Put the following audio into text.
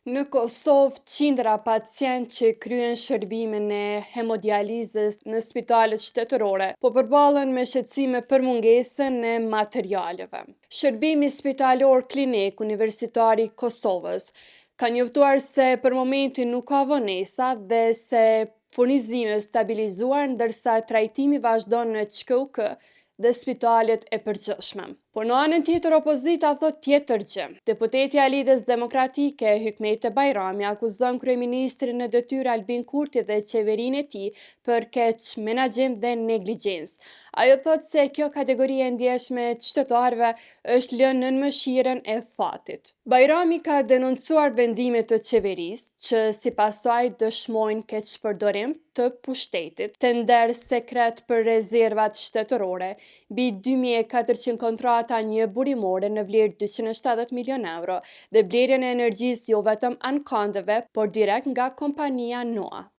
Në Kosovë, qindra pacient që kryen shërbimin e hemodializës në spitalet shtetërore, po përballen me shqetësime për mungesën e materialeve. Shërbimi spitalor klinik universitar i Kosovës ka njoftuar se për momentin nuk ka vonesa dhe se furnizimi është stabilizuar ndërsa trajtimi vazhdon në QKK dhe spitalet e përgjithshme. Por në anën tjetër opozita thot tjetër gjë. Deputetja e Lidhjes Demokratike Hykmete Bajrami akuzon kryeministrin në detyrë Albin Kurti dhe qeverinë e tij për keq menaxhim dhe neglizhencë. Ajo thot se kjo kategori e ndjeshme të qytetarëve është lënë nën mëshirën e fatit. Bajrami ka denoncuar vendimet të qeverisë që sipas saj dëshmojnë keqpërdorim të pushtetit, tender sekret për rezervat shtetërore, mbi 2400 kontrata një burimore në vlerë 270 milion euro dhe blerjen e energjisë jo vetëm ankandeve, por direkt nga kompania NOA.